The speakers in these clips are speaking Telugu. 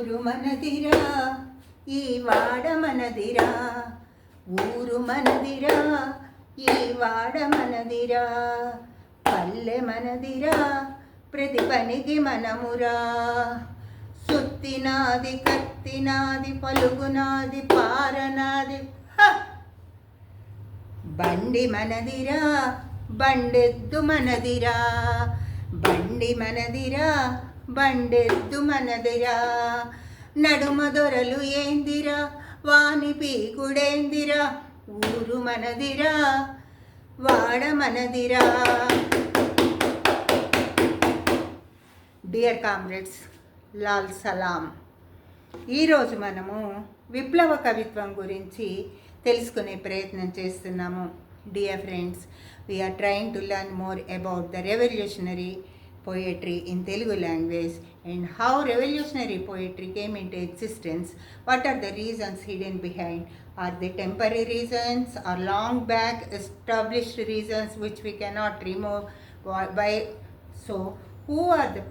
ఊరు మనదిరా, ఈ వాడ మనదిరా. ఊరు మనదిరా, ఈ వాడ మనదిరా. పల్లె మనదిరా, ప్రతి పనికి మనమురా. సుత్తినాది, కత్తినాది, పలుగునాది, పారనాది. బండి మనదిరా, బండెద్దు మనదిరా. బండి మనదిరా, బండెద్దు మనదిరా. నడుమ దొరలు ఏందిరా, వాని పీకుడేందిరా. ఊరు మనదిరా, వాడ మనదిరా. డియర్ కామ్రేడ్స్, లాల్ సలాం. ఈరోజు మనము విప్లవ కవిత్వం గురించి తెలుసుకునే ప్రయత్నం చేస్తున్నాము. Dear friends, we are trying to learn more about the revolutionary poetry in Telugu language and how revolutionary poetry came into existence. What are the reasons hidden behind? Are they temporary reasons or long back established reasons which we cannot remove? Why? So, who are the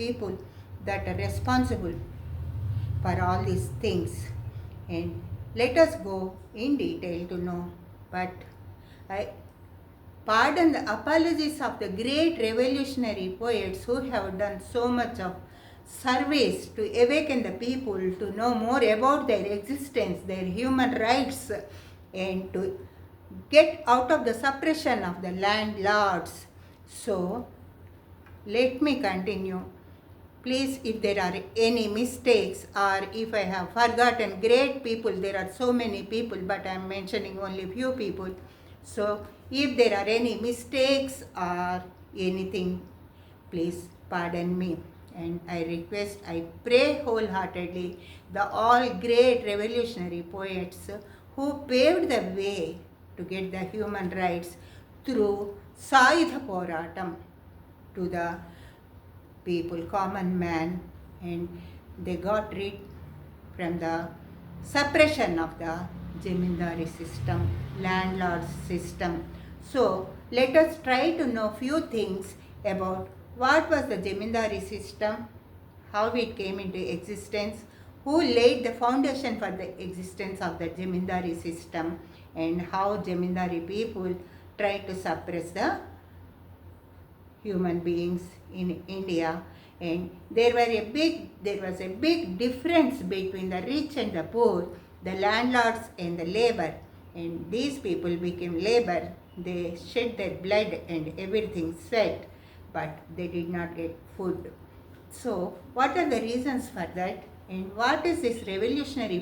people that are responsible for all these things? And let us go in detail to know. But pardon the apologies of the great revolutionary poets who have done so much of service to awaken the people to know more about their existence, their human rights, and to get out of the suppression of the landlords. So, let me continue. Please, if there are any mistakes or if I have forgotten great people, there are so many people, but I am mentioning only few people. So, if there are any mistakes or anything, please pardon me. And I pray wholeheartedly the all great revolutionary poets who paved the way to get the human rights through Sayudha Poratam to the people, common man, and they got rid from the suppression of the Zamindari system, landlord system. So, let us try to know few things about what was the Zamindari system, how it came into existence, who laid the foundation for the existence of the Zamindari system, and how Zamindari people tried to suppress the human beings in India. And there was a big difference between the rich and the poor, the landlords and the labor. And these people became labor. They shed their blood and everything sweat, but they did not get food. So, what are the reasons for that? And what is this revolutionary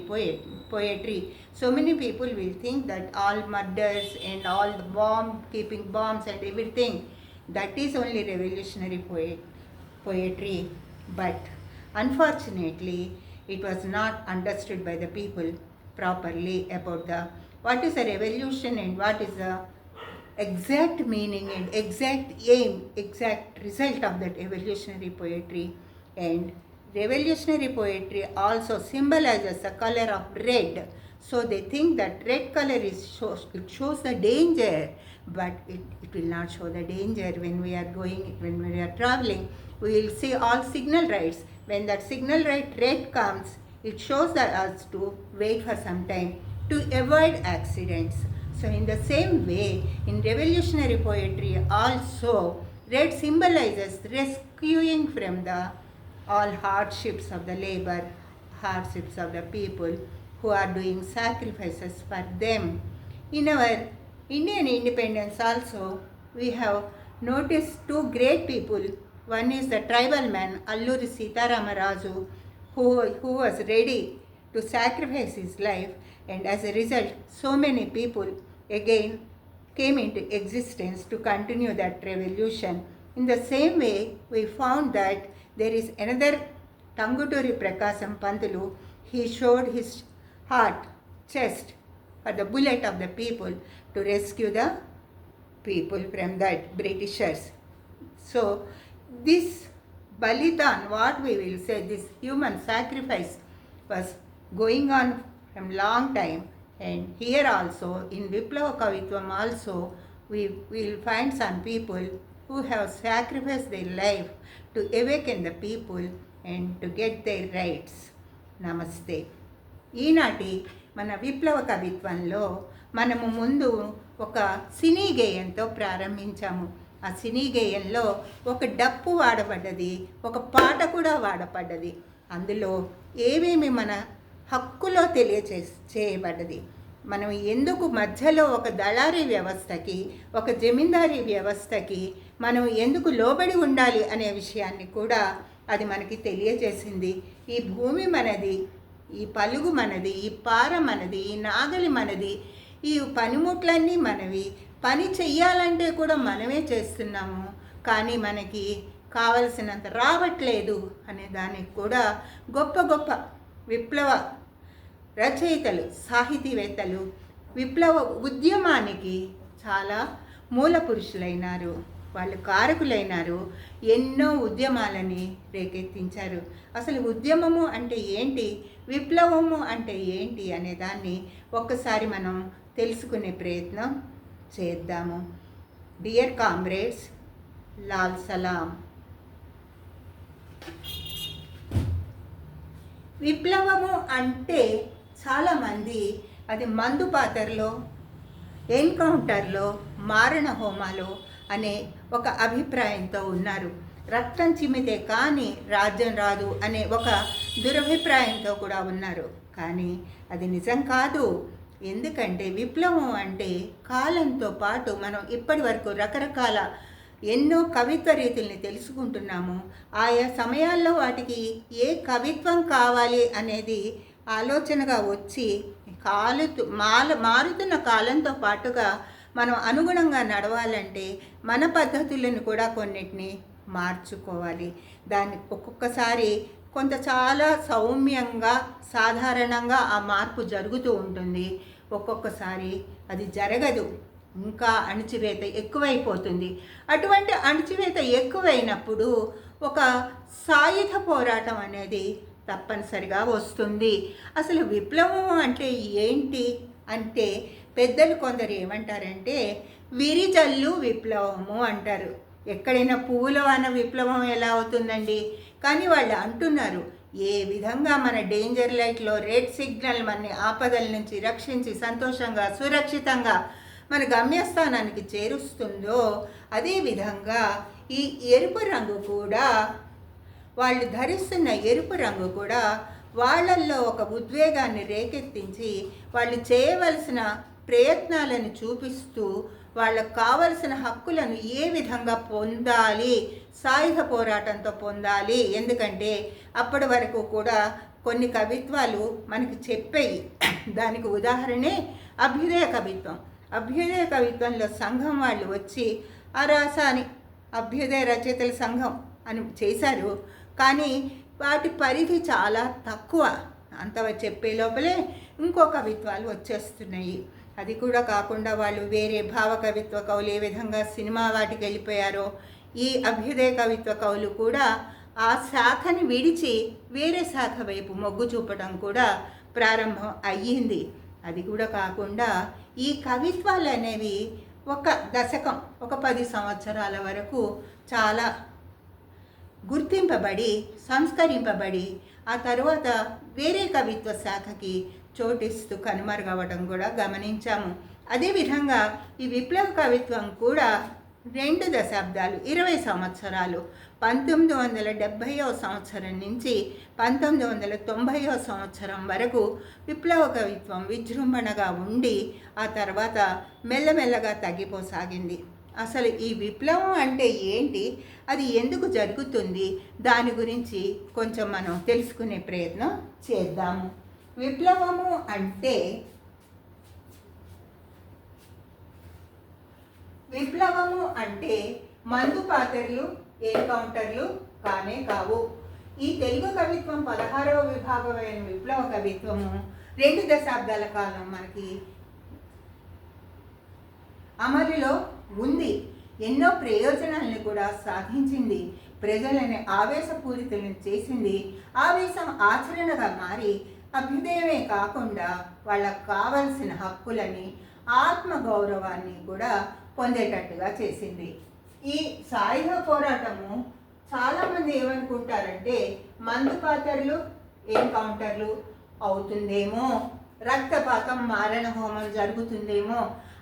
poetry? So many people will think that all murders and all the keeping bombs and everything, that is only revolutionary poetry. But unfortunately, it was not understood by the people properly about what is a revolution and what is the exact meaning and exact aim, exact result of that revolutionary poetry. And revolutionary poetry also symbolizes the color of red. So they think that red color it shows the danger, but it will not show the danger. When we are traveling, we will see all signal lights. When that signal light red comes, it shows us to wait for some time to avoid accidents. So in the same way, in revolutionary poetry also, red symbolizes rescuing from the all hardships of the labor, hardships of the people who are doing sacrifices for them. In our Indian independence also, we have noticed two great people. One is the tribal man, Alluri Sitaramarazu, who was ready to sacrifice his life, and as a result, so many people again came into existence to continue that revolution. In the same way, we found that there is another Tanguturi Prakasam Pantulu. He showed his heart, chest for the bullet of the people to rescue the people from that Britishers. So, this Balidan, what we will say, this human sacrifice was going on from long time. And here also, in Viplava Kavitvam also, we will find some people who have sacrificed their life to awaken the people and to get their rights. నమస్తే. ఈనాటి మన విప్లవ కవిత్వంలో మనము ముందు ఒక సినీ గేయంతో ప్రారంభించాము. ఆ సినీ గేయంలో ఒక డప్పు వాడబడ్డది, ఒక పాట కూడా వాడబడ్డది. అందులో ఏమేమి మన హక్కులో చేయబడ్డది. మనం ఎందుకు మధ్యలో ఒక దళారీ వ్యవస్థకి, ఒక జమీందారీ వ్యవస్థకి మనం ఎందుకు లోబడి ఉండాలి అనే విషయాన్ని కూడా అది మనకి తెలియజేసింది. ఈ భూమి మనది, ఈ పలుగు మనది, ఈ పార మనది, ఈ నాగలి మనది, ఈ పనిముట్లన్నీ మనవి. పని చెయ్యాలంటే కూడా మనమే చేస్తున్నాము, కానీ మనకి కావలసినంత రావట్లేదు అనే దానికి కూడా గొప్ప గొప్ప విప్లవ రచయితలు, సాహితీవేత్తలు విప్లవ ఉద్యమానికి చాలా మూల పురుషులైనారు, వాళ్ళు కారకులైనారు. ఎన్నో ఉద్యమాలని రేకెత్తించారు. అసలు ఉద్యమము అంటే ఏంటి, విప్లవము అంటే ఏంటి అనే దాన్ని ఒక్కసారి మనం తెలుసుకునే ప్రయత్నం చేద్దాము. డియర్ కామ్రేడ్స్, లాల్ సలాం. విప్లవము అంటే చాలామంది అది మందు పాత్రలో, ఎన్కౌంటర్లో, మారణ హోమాలో అనే ఒక అభిప్రాయంతో ఉన్నారు. రక్తం చిమ్మితే కానీ రాజ్యం రాదు అనే ఒక దురభిప్రాయంతో కూడా ఉన్నారు. కానీ అది నిజం కాదు. ఎందుకంటే విప్లవం అంటే కాలంతో పాటు మనం ఇప్పటి వరకు రకరకాల ఎన్నో కవిత్వ రీతుల్ని తెలుసుకుంటున్నాము. ఆయా సమయాల్లో వాటికి ఏ కవిత్వం కావాలి అనేది ఆలోచనగా వచ్చి మారుతున్న కాలంతో పాటుగా మనం అనుగుణంగా నడవాలంటే మన పద్ధతులను కూడా కొన్నిటిని మార్చుకోవాలి. దాన్ని ఒక్కొక్కసారి కొంత చాలా సౌమ్యంగా, సాధారణంగా ఆ మార్పు జరుగుతూ ఉంటుంది. ఒక్కొక్కసారి అది జరగదు, ఇంకా అణచివేత ఎక్కువైపోతుంది. అటువంటి అణచివేత ఎక్కువైనప్పుడు ఒక సాయుధ పోరాటం అనేది తప్పనిసరిగా వస్తుంది. అసలు విప్లవం అంటే ఏంటి అంటే పెద్దలు కొందరు ఏమంటారంటే విరిజల్లు విప్లవము అంటారు. ఎక్కడైనా పువ్వుల వాన విప్లవం ఎలా అవుతుందండి? కానీ వాళ్ళు అంటున్నారు ఏ విధంగా మన డేంజర్ లైట్లో రెడ్ సిగ్నల్ మన ఆపదల నుంచి రక్షించి సంతోషంగా, సురక్షితంగా మన గమ్యస్థానానికి చేరుస్తుందో అదేవిధంగా ఈ ఎరుపు రంగు కూడా, వాళ్ళు ధరిస్తున్న ఎరుపు రంగు కూడా వాళ్ళల్లో ఒక ఉద్వేగాన్ని రేకెత్తించి వాళ్ళు చేయవలసిన ప్రయత్నాలను చూపిస్తూ వాళ్ళకు కావలసిన హక్కులను ఏ విధంగా పొందాలి, సాయుధ పోరాటంతో పొందాలి. ఎందుకంటే అప్పటి వరకు కూడా కొన్ని కవిత్వాలు మనకి చెప్పాయి. దానికి ఉదాహరణే అభ్యుదయ కవిత్వం. అభ్యుదయ కవిత్వంలో సంఘం వాళ్ళు వచ్చి అరాసాని అభ్యుదయ రచయితల సంఘం అని చేశారు. కానీ వాటి పరిధి చాలా తక్కువ. అంత చెప్పే లోపలే ఇంకో కవిత్వాలు వచ్చేస్తున్నాయి. అది కూడా కాకుండా వాళ్ళు వేరే భావ కవిత్వ కవులు ఏ విధంగా సినిమా వాటికి వెళ్ళిపోయారో, ఈ అభ్యుదయ కవిత్వ కవులు కూడా ఆ శాఖని విడిచి వేరే శాఖ వైపు మొగ్గు చూపడం కూడా ప్రారంభం అయ్యింది. అది కూడా కాకుండా ఈ కవిత్వాలు అనేవి ఒక దశకం, ఒక 10 సంవత్సరాల వరకు చాలా గుర్తింపబడి, సంస్కరింపబడి ఆ తరువాత వేరే కవిత్వ శాఖకి చోటిస్తూ కనుమరుగవడం కూడా గమనించాము. అదేవిధంగా ఈ విప్లవ కవిత్వం కూడా 2 దశాబ్దాలు, 20 సంవత్సరాలు, 1970వ సంవత్సరం నుంచి 1990వ సంవత్సరం వరకు విప్లవ కవిత్వం విజృంభణగా ఉండి ఆ తర్వాత మెల్లమెల్లగా తగ్గిపోసాగింది. అసలు ఈ విప్లవం అంటే ఏంటి, అది ఎందుకు జరుగుతుంది, దాని గురించి కొంచెం మనం తెలుసుకునే ప్రయత్నం చేద్దాము. విప్లవము అంటే మందు పాత్రలు, ఎన్కౌంటర్లు కానే కావు. ఈ తెలుగు కవిత్వం 16వ విభాగమైన విప్లవ కవిత్వము 2 దశాబ్దాల కాలం మనకి అమలులో ఉంది. ఎన్నో ప్రయోజనాలను కూడా సాధించింది. ప్రజలని ఆవేశపూరితులను చేసింది. ఆవేశం ఆచరణగా మారి అభ్యుదయమే కాకుండా వాళ్ళకు కావలసిన హక్కులని, ఆత్మగౌరవాన్ని కూడా పొందేటట్టుగా చేసింది. ఈ సాయుధ పోరాటము చాలామంది ఏమనుకుంటారంటే మందు పాత్రలు ఎన్కౌంటర్లు అవుతుందేమో, రక్తపాతం మారణ హోమం జరుగుతుందేమో,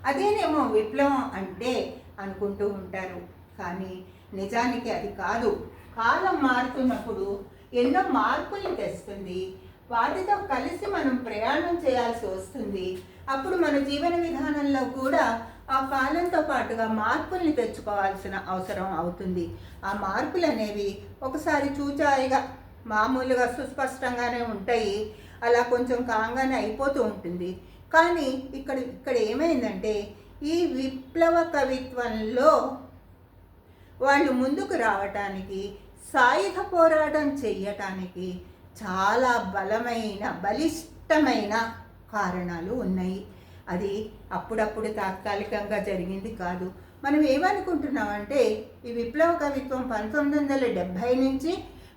అదేనేమో విప్లవం అంటే అనుకుంటూ ఉంటారు. కానీ నిజానికి అది కాదు. కాలం మారుతున్నప్పుడు ఎన్నో మార్పులు తెస్తుంది. వాటితో కలిసి మనం ప్రయాణం చేయాల్సి వస్తుంది. అప్పుడు మన జీవన విధానంలో కూడా ఆ కాలంతో పాటుగా మార్పుల్ని తెచ్చుకోవాల్సిన అవసరం అవుతుంది. ఆ మార్పులు అనేవి ఒకసారి చూచాయిగా మామూలుగా సుస్పష్టంగానే ఉంటాయి, అలా కొంచెం కాంగానే అయిపోతూ ఉంటుంది. కానీ ఇక్కడ ఏమైందంటే ఈ విప్లవ కవిత్వంలో వాళ్ళు ముందుకు రావటానికి, సాయుధ పోరాటం చెయ్యటానికి చాలా బలిష్టమైన కారణాలు ఉన్నాయి. అది అప్పుడప్పుడు తాత్కాలికంగా జరిగింది కాదు. మనం ఏమనుకుంటున్నామంటే ఈ విప్లవ కవిత్వం 1970 నుంచి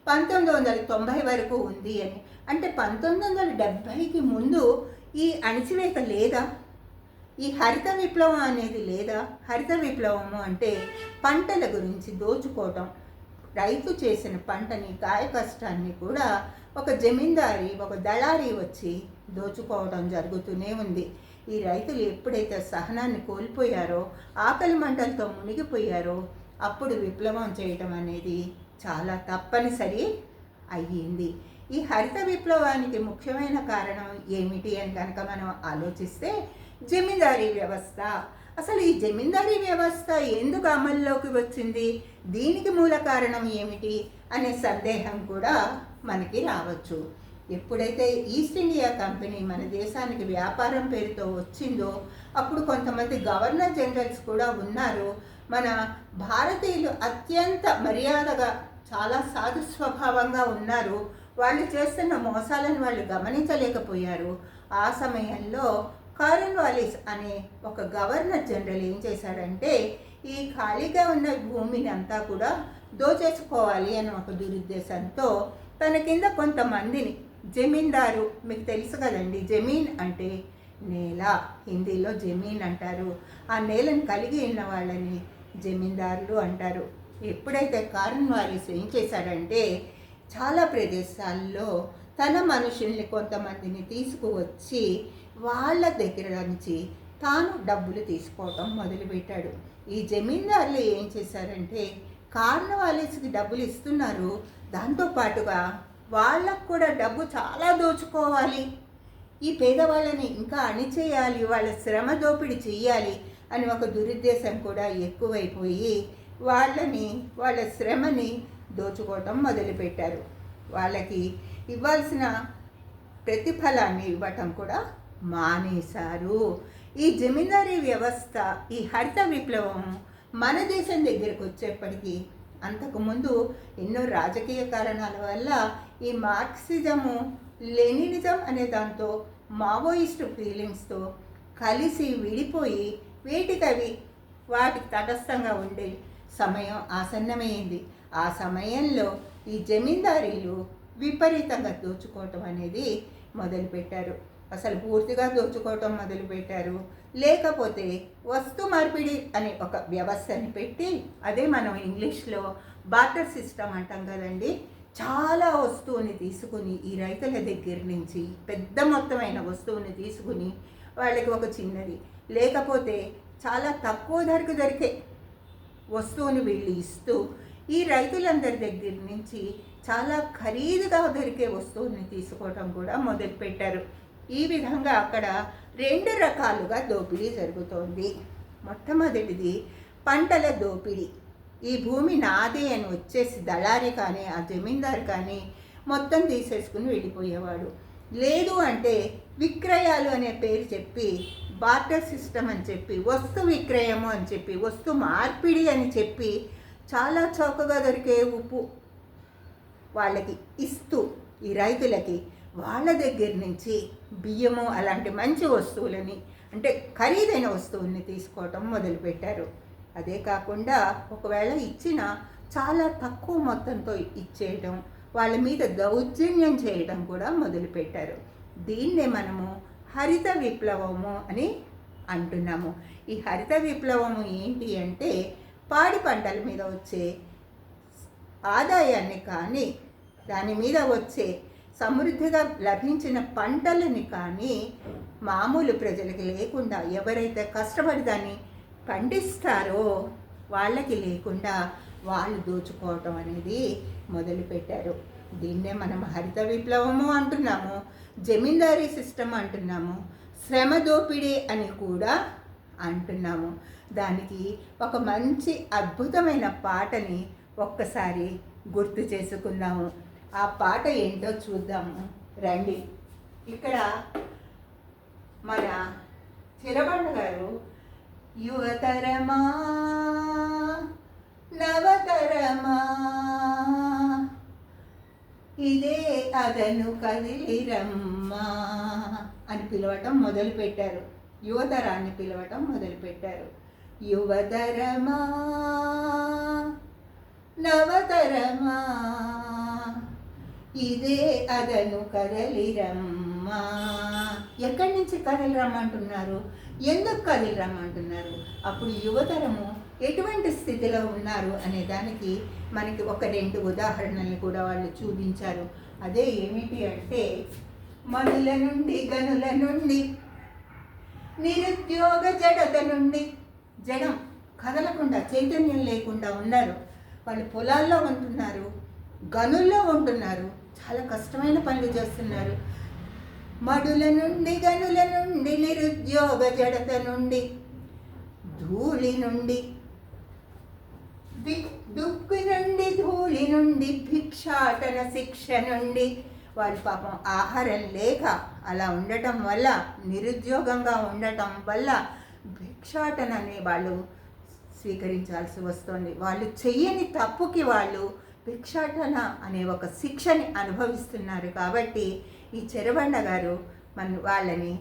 1990 వరకు ఉంది అని. అంటే 1970కి ముందు ఈ అణచివేత లేదా? ఈ హరిత విప్లవం అనేది లేదా? హరిత విప్లవము అంటే పంటల గురించి దోచుకోవటం, రైతు చేసిన పంటని కాయ కష్టాన్ని కూడా ఒక జమీందారి, ఒక దళారీ వచ్చి దోచుకోవడం జరుగుతూనే ఉంది. ఈ రైతులు ఎప్పుడైతే సహనాన్ని కోల్పోయారో, ఆకలి మంటలతో మునిగిపోయారో, అప్పుడు విప్లవం చేయటం అనేది చాలా తప్పనిసరి అయ్యింది. ఈ హరిత విప్లవానికి ముఖ్యమైన కారణం ఏమిటి అని కనుక మనం ఆలోచిస్తే జమీందారీ వ్యవస్థ. అసలు ఈ జమీందారీ వ్యవస్థ ఎందుకు అమల్లోకి వచ్చింది, దీనికి మూల కారణం ఏమిటి అనే సందేహం కూడా మనకి రావచ్చు. ఎప్పుడైతే ఈస్ట్ ఇండియా కంపెనీ మన దేశానికి వ్యాపారం పేరుతో వచ్చిందో అప్పుడు కొంతమంది గవర్నర్ జనరల్స్ కూడా ఉన్నారు. మన భారతీయులు అత్యంత మర్యాదగా, చాలా సాధు స్వభావంగా ఉన్నారు. వాళ్ళు చేస్తున్న మోసాలను వాళ్ళు గమనించలేకపోయారు. ఆ సమయంలో కార్న్వాలిస్ అనే ఒక గవర్నర్ జనరల్ ఏం చేశాడంటే ఈ ఖాళీగా ఉన్న భూమిని అంతా కూడా దోచేసుకోవాలి అని ఒక దురుద్దేశంతో తన కింద కొంతమందిని, జమీందారు, మీకు తెలుసు కదండి, జమీన్ అంటే నేల, హిందీలో జమీన్ అంటారు. ఆ నేలను కలిగి ఉన్న వాళ్ళని జమీందారులు అంటారు. ఎప్పుడైతే కార్న్వాలిస్ ఏం చేశాడంటే చాలా ప్రదేశాల్లో తన మనుషుల్ని కొంతమందిని తీసుకువచ్చి వాళ్ళ దగ్గర నుంచి తాను డబ్బులు తీసుకోవటం మొదలుపెట్టాడు. ఈ జమీందారులు ఏం చేశారంటే కార్న్వాలిస్కి డబ్బులు ఇస్తున్నారు, దాంతోపాటుగా వాళ్ళకు కూడా డబ్బు చాలా దోచుకోవాలి, ఈ పేదవాళ్ళని ఇంకా అణిచేయాలి, వాళ్ళ శ్రమ దోపిడీ చెయ్యాలి అని ఒక దురుద్దేశం కూడా ఎక్కువైపోయి వాళ్ళ శ్రమని దోచుకోవటం మొదలుపెట్టారు. వాళ్ళకి ఇవ్వాల్సిన ప్రతిఫలాన్ని ఇవ్వటం కూడా మానేశారు. ఈ జమీందారీ వ్యవస్థ, ఈ హరిత విప్లవం మన దేశం దగ్గరకు వచ్చేప్పటికీ అంతకుముందు ఎన్నో రాజకీయ కారణాల వల్ల ఈ మార్క్సిజము, లెనినిజం అనే దాంతో మావోయిస్టు ఫీలింగ్స్తో కలిసి విడిపోయి వాటికి తటస్థంగా ఉండే సమయం ఆసన్నమైంది. ఆ సమయంలో ఈ జమీందారీలు విపరీతంగా దోచుకోవటం అనేది మొదలుపెట్టారు. అసలు పూర్తిగా దోచుకోవటం మొదలుపెట్టారు. లేకపోతే వస్తు మార్పిడి అనే ఒక వ్యవస్థని పెట్టి, అదే మనం ఇంగ్లీష్లో బార్టర్ సిస్టమ్ అంటాం కదండి, చాలా వస్తువుని తీసుకుని ఈ రైతుల దగ్గర నుంచి పెద్ద మొత్తమైన వస్తువుని తీసుకుని వాళ్ళకి ఒక చిన్నది, లేకపోతే చాలా తక్కువ ధరకు దొరికే వస్తువుని వీళ్ళు ఇస్తూ ఈ రైతులందరి దగ్గర నుంచి చాలా ఖరీదుగా దొరికే వస్తువుని తీసుకోవటం కూడా మొదలుపెట్టారు. ఈ విధంగా అక్కడ 2 రకాలుగా దోపిడీ జరుగుతోంది. మొట్టమొదటిది పంటల దోపిడీ. ఈ భూమి నాదే అని వచ్చేసి దళారి కానీ ఆ జమీందారు కానీ మొత్తం తీసేసుకుని వెళ్ళిపోయేవాడు. లేదు అంటే విక్రయాలు అనే పేరు చెప్పి, బార్టర్ సిస్టమ్ అని చెప్పి, వస్తు విక్రయము అని చెప్పి, వస్తు మార్పిడి అని చెప్పి చాలా చౌకగా దొరికే ఉప్పు వాళ్ళకి ఇస్తూ ఈ రైతులకి వాళ్ళ దగ్గర నుంచి బియ్యము అలాంటి మంచి వస్తువులని, అంటే ఖరీదైన వస్తువుల్ని తీసుకోవటం మొదలుపెట్టారు. అదే కాకుండా ఒకవేళ ఇచ్చిన చాలా తక్కువ మొత్తంతో ఇచ్చేయటం, వాళ్ళ మీద దౌర్జన్యం చేయడం కూడా మొదలుపెట్టారు. దీన్నే మనము హరిత విప్లవము అని అంటున్నాము. ఈ హరిత విప్లవము ఏంటి అంటే పాడి పంటల మీద వచ్చే ఆదాయాన్ని కానీ, దాని మీద వచ్చే సమృద్ధిగా లభించిన పంటలని కానీ మామూలు ప్రజలకి లేకుండా, ఎవరైతే కష్టపడి దాన్ని పండిస్తారో వాళ్ళకి లేకుండా వాళ్ళు దోచుకోవటం అనేది మొదలుపెట్టారు. దీన్నే మనం హరిత విప్లవము అంటున్నాము, జమీందారీ సిస్టమ్ అంటున్నాము, శ్రమ దోపిడీ అని కూడా అంటున్నాము. దానికి ఒక మంచి అద్భుతమైన పాటని ఒక్కసారి గుర్తు చేసుకుందాము. ఆ పాట ఏంటో చూద్దాము రండి. ఇక్కడ మన చిరబండ గారు యువతరమా నవతరమా ఇదే అదను కదిలిరమ్మా అని పిలవటం మొదలుపెట్టారు. యువతరాన్ని పిలవటం మొదలుపెట్టారు. యువతరమా నవతరమా ఇదే అదను కదలిరమ్మా. ఎక్కడి నుంచి కదలిరమ్మంటున్నారు? ఎందుకు కదలిరమ్మంటున్నారు? అప్పుడు యువతరము ఎటువంటి స్థితిలో ఉన్నారు అనే దానికి మనకి ఒక 2 ఉదాహరణలు కూడా వాళ్ళు చూపించారు. అదే ఏమిటి అంటే, మనుల నుండి గనుల నుండి నిరుద్యోగ జడత నుండి, జడం కదలకుండా చైతన్యం లేకుండా ఉన్నారు. వాళ్ళు పొలాల్లో ఉంటున్నారు, గనుల్లో ఉంటున్నారు, చాలా కష్టమైన పనులు చేస్తున్నారు. మడుల నుండి గనుల నుండి నిరుద్యోగ జడత నుండి, ధూళి నుండి దుక్కు నుండి, ధూళి నుండి, భిక్షాటన శిక్ష నుండి. వాళ్ళు పాపం ఆహారం లేక అలా ఉండటం వల్ల, నిరుద్యోగంగా ఉండటం వల్ల భిక్షాటన అనే వాళ్ళు స్వీకరించాల్సి వస్తుంది. వాళ్ళు చెయ్యని తప్పుకి వాళ్ళు భిక్షాటన అనే ఒక శిక్షని అనుభవిస్తున్నారు. కాబట్టి ఈ చెరబండ గారు వాళ్ళని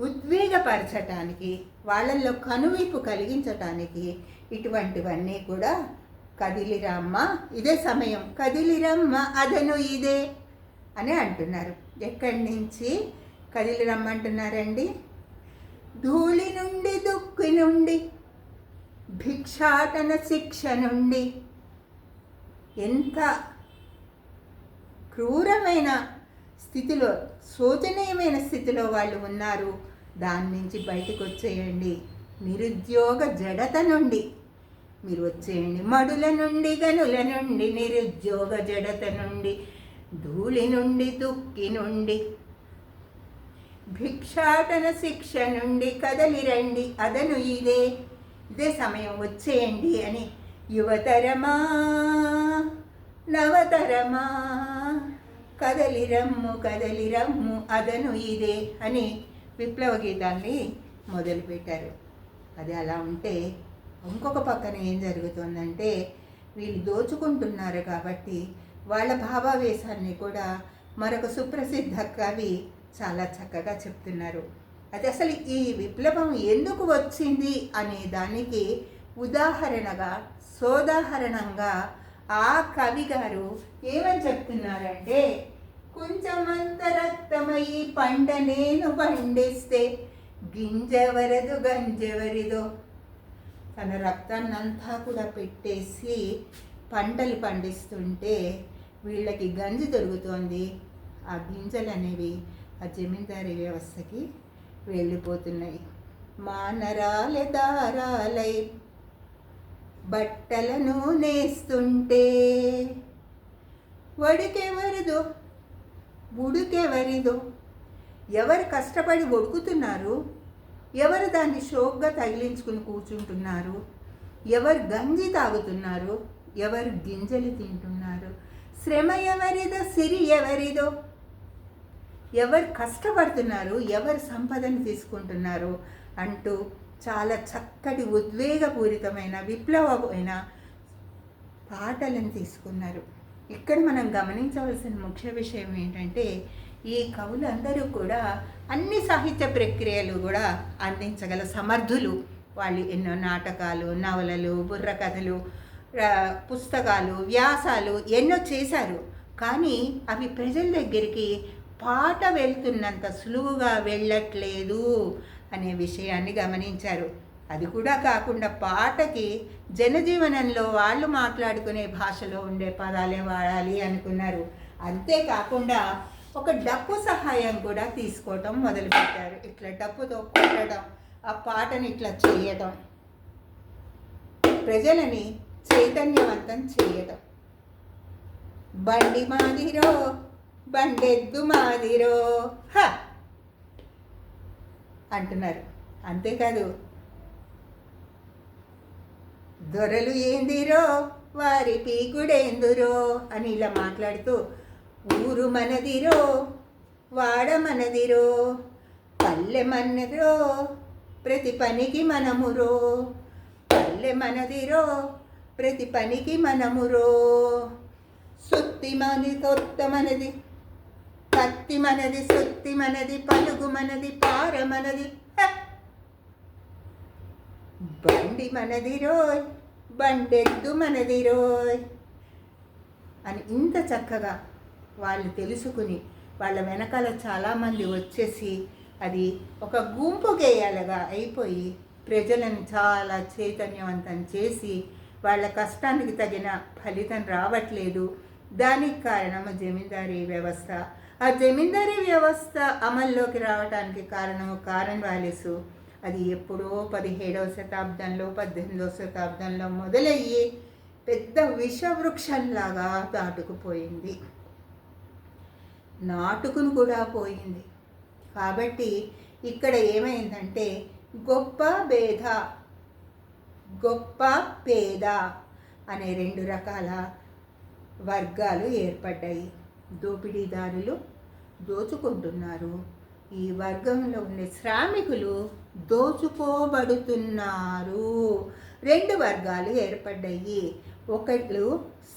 ఉద్వేగపరచటానికి, వాళ్ళల్లో కనువిప్పు కలిగించటానికి ఇటువంటివన్నీ కూడా కదిలిరమ్మ ఇదే సమయం, కదిలిరమ్మ అదను ఇదే అని అంటున్నారు. ఎక్కడి నుంచి కదిలిరమ్మంటున్నారండి? ధూళి నుండి, దుక్కు నుండి, భిక్షాటన శిక్ష నుండి. ఎంత క్రూరమైన స్థితిలో, శోచనీయమైన స్థితిలో వాళ్ళు ఉన్నారు. దాని నుంచి బయటకు వచ్చేయండి. నిరుద్యోగ జడత నుండి మీరు వచ్చేయండి. మడుల నుండి గనుల నుండి, నిరుద్యోగ జడత నుండి, ధూళి నుండి, దుక్కి నుండి, భిక్షాటన శిక్ష నుండి కదలిరండి అదను ఇదే సమయం, వచ్చేయండి అని. యువతరమా నవతరమా కదలిరమ్ము కదలిరమ్ము అదను ఇదే అని విప్లవ గీతాన్ని మొదలుపెట్టారు. అది అలా ఉంటే ఇంకొక పక్కన ఏం జరుగుతుందంటే, వీళ్ళు దోచుకుంటున్నారు కాబట్టి వాళ్ళ భావావేశాన్ని కూడా మరొక సుప్రసిద్ధ కవి చాలా చక్కగా చెప్తున్నారు. అది అసలు ఈ విప్లవం ఎందుకు వచ్చింది అనే దానికి ఉదాహరణగా, సోదాహరణంగా ఆ కవి గారు ఏమని చెప్తున్నారంటే, కొంచెమంత రక్తమయ్యి పంట నేను పండిస్తే గింజవరదు గంజెవరిదో. తన రక్తాన్నంతా కూడా పెట్టేసి పంటలు పండిస్తుంటే వీళ్ళకి గంజి దొరుకుతోంది. ఆ గింజలు అనేవి ఆ జమీందారీ వ్యవస్థకి వెళ్ళిపోతున్నాయి. మానరాలే దారాలై బట్టలను నేస్తుంటే వడికెవరిదో ఉడుకెవరిదో. ఎవరు కష్టపడి ఒడుకుతున్నారు, ఎవరు దాన్ని షోక్గా తగిలించుకుని కూర్చుంటున్నారు, ఎవరు గంజి తాగుతున్నారు, ఎవరు గింజలు తింటున్నారు, శ్రమ ఎవరిదో సిరి ఎవరిదో, ఎవరు కష్టపడుతున్నారు, ఎవరు సంపదను తీసుకుంటున్నారు అంటూ చాలా చక్కటి ఉద్వేగపూరితమైన విప్లవమైన పాటలను తీసుకున్నారు. ఇక్కడ మనం గమనించవలసిన ముఖ్య విషయం ఏంటంటే, ఈ కవులందరూ కూడా అన్ని సాహిత్య ప్రక్రియలు కూడా అందించగల సమర్థులు. వాళ్ళు ఎన్నో నాటకాలు, నవలలు, బుర్రకథలు, పుస్తకాలు, వ్యాసాలు ఎన్నో చేశారు. కానీ అవి ప్రజల దగ్గరికి పాట వెళ్తున్నంత సులువుగా వెళ్ళట్లేదు అనే విషయాన్ని గమనించారు. అది కూడా కాకుండా పాటకి జనజీవనంలో వాళ్ళు మాట్లాడుకునే భాషలో ఉండే పదాలే వాడాలి అనుకున్నారు. అంతేకాకుండా ఒక డప్పు సహాయం కూడా తీసుకోవటం మొదలుపెట్టారు. ఇట్లా డప్పుతో కొట్టడం, ఆ పాటని ఇట్లా చేయటం, ప్రజలని చైతన్యవంతం చేయటం. బండి మాదిరో బండెద్దు మాదిరో హ అంటున్నారు. అంతేకాదు, దొరలు ఏందిరో వారి పీకుడేందురో అని ఇలా మాట్లాడుతూ, ఊరు మనదిరో వాడ మనదిరో పల్లె మనదిరో ప్రతి పనికి మనమురో, పల్లె మనదిరో ప్రతి పనికి మనమురో, సుత్తి మనది కొత్త మనది, కత్తి మనది, సుత్తి మనది, పలుగు మనది, పార మనది, బండి మనది రోయ్ బండెద్దు మనది రోయ్ అని ఇంత చక్కగా వాళ్ళు తెలుసుకుని వాళ్ళ వెనకాల చాలామంది వచ్చేసి అది ఒక గుంపు గేయాలుగా అయిపోయి ప్రజలను చాలా చైతన్యవంతం చేసి వాళ్ళ కష్టానికి తగిన ఫలితం రావట్లేదు. దానికి కారణం జమీందారీ వ్యవస్థ. ఆ జమీందారీ వ్యవస్థ అమల్లోకి రావడానికి కారణము కార్న్వాలిస్. అది ఎప్పుడో 17వ శతాబ్దంలో 18వ శతాబ్దంలో మొదలయ్యి పెద్ద విషవృక్షంలాగా దాటుకుపోయింది, నాటుకుని కూడా పోయింది. కాబట్టి ఇక్కడ ఏమైందంటే గొప్ప పేద అనే 2 రకాల వర్గాలు ఏర్పడ్డాయి. దోపిడీదారులు దోచుకుంటున్నారు, ఈ వర్గంలో ఉండే శ్రామికులు దోచుకోబడుతున్నారు. 2 వర్గాలు ఏర్పడ్డాయి. ఒకళ్ళు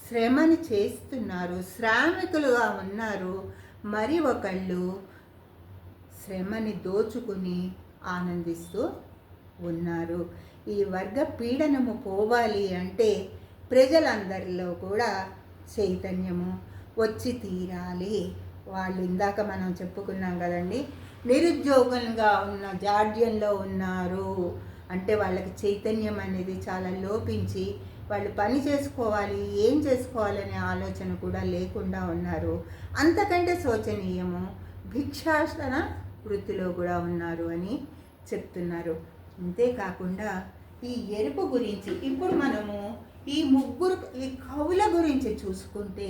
శ్రమని చేస్తున్నారు, శ్రామికులుగా ఉన్నారు. మరి ఒకళ్ళు శ్రమని దోచుకుని ఆనందిస్తూ ఉన్నారు. ఈ వర్గ పీడనము పోవాలి అంటే ప్రజలందరిలో కూడా చైతన్యము వచ్చి తీరాలి. వాళ్ళు ఇందాక మనం చెప్పుకున్నాం కదండి, నిరుద్యోగులుగా ఉన్న జాడ్యంలో ఉన్నారు అంటే వాళ్ళకి చైతన్యం అనేది చాలా లోపించి వాళ్ళు పని చేసుకోవాలి, ఏం చేసుకోవాలనే ఆలోచన కూడా లేకుండా ఉన్నారు. అంతకంటే శోచనీయము భిక్షాటన వృత్తిలో కూడా ఉన్నారు అని చెప్తున్నారు. అంతేకాకుండా ఈ ఎరుపు గురించి ఇప్పుడు మనము ఈ కవుల గురించి చూసుకుంటే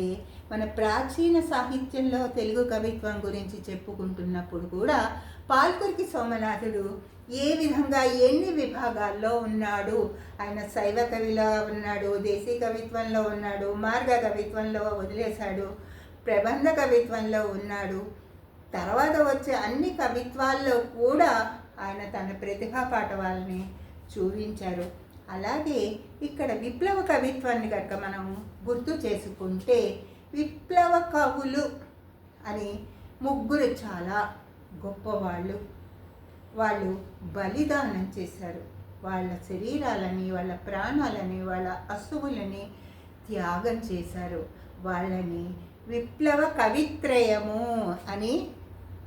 మన ప్రాచీన సాహిత్యంలో తెలుగు కవిత్వం గురించి చెప్పుకుంటున్నప్పుడు కూడా పాల్కురికి సోమనాథుడు ఏ విధంగా ఎన్ని విభాగాల్లో ఉన్నాడు. ఆయన శైవ కవిలో ఉన్నాడు, దేశీ కవిత్వంలో ఉన్నాడు, మార్గ కవిత్వంలో వదిలేశాడు, ప్రబంధ కవిత్వంలో ఉన్నాడు. తర్వాత వచ్చే అన్ని కవిత్వాల్లో కూడా ఆయన తన ప్రతిభా పాటవాల్ని చూపించారు. అలాగే ఇక్కడ విప్లవ కవిత్వాన్ని కనుక మనం గుర్తు చేసుకుంటే విప్లవ కవులు అని 3 చాలా గొప్పవాళ్ళు. వాళ్ళు బలిదానం చేశారు, వాళ్ళ శరీరాలని, వాళ్ళ ప్రాణాలని, వాళ్ళ అసువులని త్యాగం చేశారు. వాళ్ళని విప్లవ కవిత్రయము అని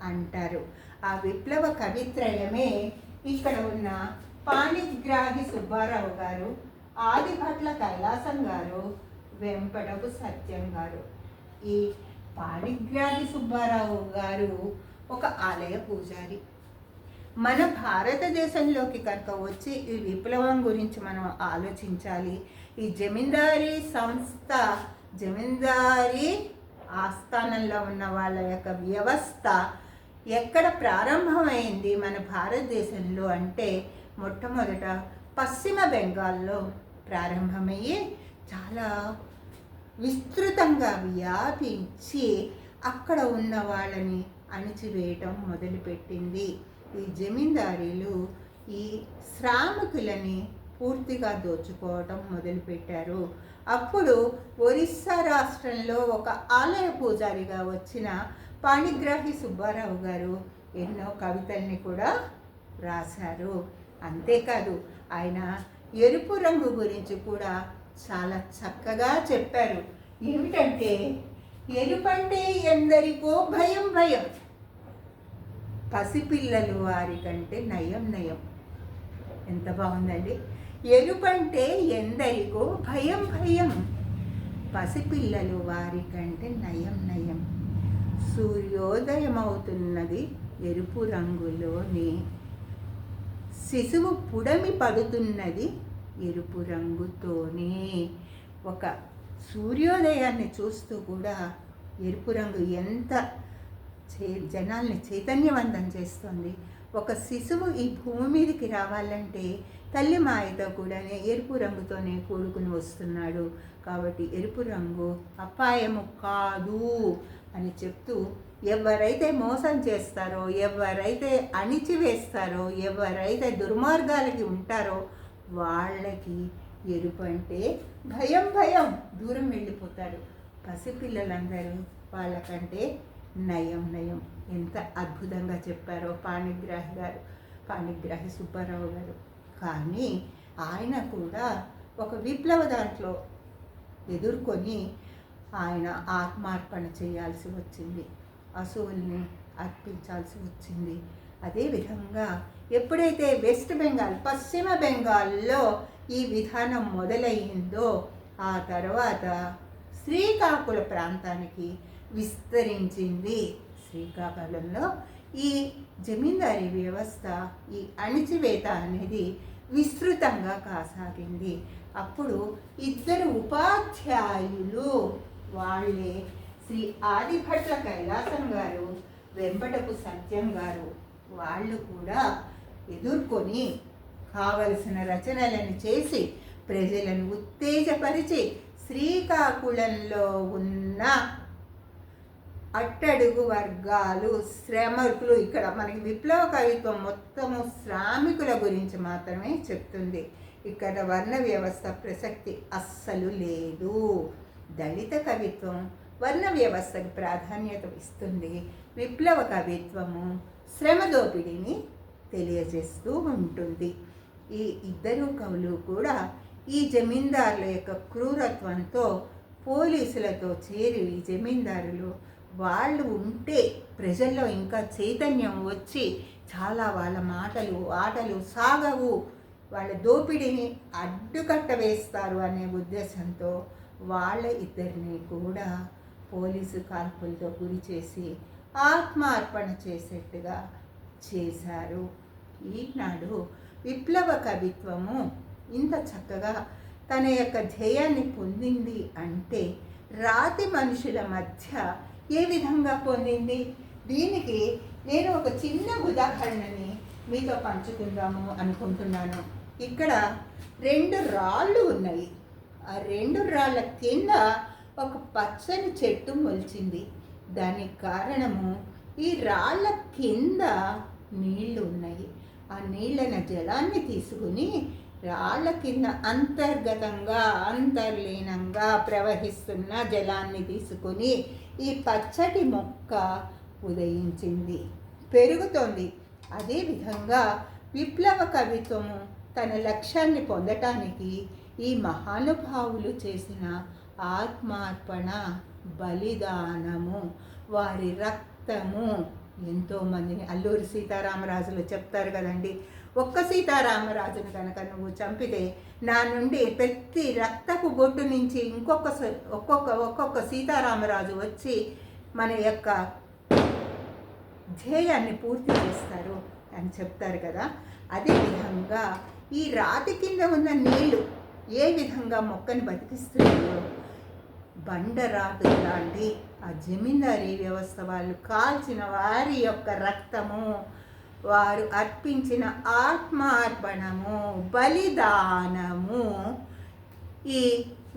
అంటారు. ఆ విప్లవ కవిత్రయమే ఇక్కడ ఉన్న పాణిగ్రాహి సుబ్బారావు గారు, ఆదిభట్ల కైలాసం గారు, వెంపడపు సత్యం గారు. ఈ పాణిగ్రాహి సుబ్బారావు గారు ఒక ఆలయ పూజారి. మన భారతదేశంలోకి కనుక వచ్చి ఈ విప్లవం గురించి మనం ఆలోచించాలి. ఈ జమీందారీ సంస్థ, జమీందారీ ఆస్థానంలో ఉన్న వాళ్ళ యొక్క వ్యవస్థ ఎక్కడ ప్రారంభమైంది మన భారతదేశంలో అంటే మొట్టమొదట పశ్చిమ బెంగాల్లో ప్రారంభమయ్యి చాలా విస్తృతంగా వ్యాపించి అక్కడ ఉన్న వాళ్ళని అణిచివేయటం మొదలుపెట్టింది. ఈ జమీందారీలు ఈ శ్రామికులని పూర్తిగా దోచుకోవటం మొదలుపెట్టారు. అప్పుడు ఒరిస్సా రాష్ట్రంలో ఒక ఆలయ పూజారిగా వచ్చిన పాణిగ్రాహి సుబ్బారావు గారు ఎన్నో కవితల్ని కూడా రాశారు. అంతేకాదు ఆయన ఎరుపు రంగు గురించి కూడా చాలా చక్కగా చెప్పారు. ఏమిటంటే ఎరుపంటే ఎందరికో భయం భయం, పసిపిల్లలు వారి కంటే నయం నయం. ఎంత బాగుందండి. ఎరుపంటే ఎందరికో భయం భయం, పసిపిల్లలు వారి కంటే నయం నయం. సూర్యోదయమవుతున్నది ఎరుపు రంగులోని, శిశువు పుడమి పడుతున్నది ఎరుపు రంగుతోనే. ఒక సూర్యోదయాన్ని చూస్తూ కూడా ఎరుపు రంగు ఎంత జనాల్ని చైతన్యవంతం చేస్తుంది. ఒక శిశువు ఈ భూమి మీదకి రావాలంటే తల్లి మాయతో కూడా ఎరుపు రంగుతోనే కూడుకుని వస్తున్నాడు. కాబట్టి ఎరుపు రంగు అపాయము కాదు అని చెప్తూ, ఎవరైతే మోసం చేస్తారో, ఎవరైతే అణిచివేస్తారో, ఎవరైతే దుర్మార్గాలకి ఉంటారో వాళ్ళకి ఎరుపు అంటే భయం భయం, దూరం వెళ్ళిపోతారు. పసిపిల్లలందరూ వాళ్ళకంటే నయం నయం. ఎంత అద్భుతంగా చెప్పారో పాణిగ్రాహి సుబ్బారావు గారు. కానీ ఆయన కూడా ఒక విప్లవ దాంట్లో ఎదుర్కొని ఆయన ఆత్మార్పణ చేయాల్సి వచ్చింది, అసువుల్ని అర్పించాల్సి వచ్చింది. అదేవిధంగా ఎప్పుడైతే వెస్ట్ బెంగాల్, పశ్చిమ బెంగాల్లో ఈ విధానం మొదలయ్యిందో ఆ తర్వాత శ్రీకాకుళ ప్రాంతానికి విస్తరించింది. శ్రీకాకుళంలో ఈ జమీందారీ వ్యవస్థ, ఈ అణిచివేత అనేది విస్తృతంగా కాసాగింది. అప్పుడు ఇద్దరు ఉపాధ్యాయులు, వాళ్ళే శ్రీ ఆదిభట్ల కైలాసం గారు, వెంపటపు సత్యం గారు, వాళ్ళు కూడా ఎదుర్కొని కావలసిన రచనలను చేసి ప్రజలను ఉత్తేజపరిచి శ్రీకాకుళంలో ఉన్న అట్టడుగు వర్గాలు, శ్రమికులు, ఇక్కడ మనకి విప్లవ కవిత్వం మొత్తము శ్రామికుల గురించి మాత్రమే చెప్తుంది. ఇక్కడ వర్ణ వ్యవస్థ ప్రసక్తి అస్సలు లేదు. దళిత కవిత్వం వర్ణ వ్యవస్థకు ప్రాధాన్యత ఇస్తుంది. విప్లవ కవిత్వము శ్రమ దోపిడీని తెలియజేస్తూ ఉంటుంది. ఈ ఇద్దరు కవులు కూడా ఈ జమీందారుల యొక్క క్రూరత్వంతో పోలీసులతో చేరి, ఈ జమీందారులు వాళ్ళు ఉంటే ప్రజల్లో ఇంకా చైతన్యం వచ్చి చాలా వాళ్ళ మాటలు ఆటలు సాగవు, వాళ్ళ దోపిడీని అడ్డుకట్ట వేస్తారు అనే ఉద్దేశంతో వాళ్ళ ఇద్దరిని కూడా పోలీసు కాల్పులతో గురి చేసి ఆత్మార్పణ చేసేట్టుగా చేశారు. ఈనాడు విప్లవ కవిత్వము ఇంత చక్కగా తన యొక్క ధ్యేయాన్ని పొందింది అంటే రాతి మనుషుల మధ్య ఏ విధంగా పొందింది? దీనికి నేను ఒక చిన్న ఉదాహరణని మీతో పంచుకుందాము అనుకుంటున్నాను. ఇక్కడ 2 రాళ్ళు ఉన్నాయి. ఆ 2 రాళ్ళ కింద ఒక పచ్చని చెట్టు మొలిచింది. దానికి కారణము ఈ రాళ్ళ కింద నీళ్లు ఉన్నాయి. ఆ నీళ్ళన జలాన్ని తీసుకుని రాళ్ళ కింద అంతర్గతంగా అంతర్లీనంగా ప్రవహిస్తున్న జలాన్ని తీసుకుని ఈ పచ్చటి మొక్క ఉదయించింది, పెరుగుతోంది. అదేవిధంగా విప్లవ కవిత్వము తన లక్ష్యాన్ని పొందటానికి ఈ మహానుభావులు చేసిన ఆత్మార్పణ, బలిదానము, వారి రక్తము ఎంతోమందిని, అల్లూరి సీతారామరాజులు చెప్తారు కదండి, ఒక్క సీతారామరాజును కనుక నువ్వు చంపితే నా నుండి ప్రతి రక్తపు బొట్టు నుంచి ఒక్కొక్క సీతారామరాజు వచ్చి మన యొక్క ధ్యేయాన్ని పూర్తి చేస్తారు అని చెప్తారు కదా. అదేవిధంగా ఈ రాతి కింద ఉన్న నీళ్లు ఏ విధంగా మొక్కని బతికిస్తున్నాయో, బండరాటు లాంటి ఆ జమీందారీ వ్యవస్థ వాళ్ళు కాల్చిన వారి యొక్క రక్తము, వారు అర్పించిన ఆత్మార్పణము, బలిదానము ఈ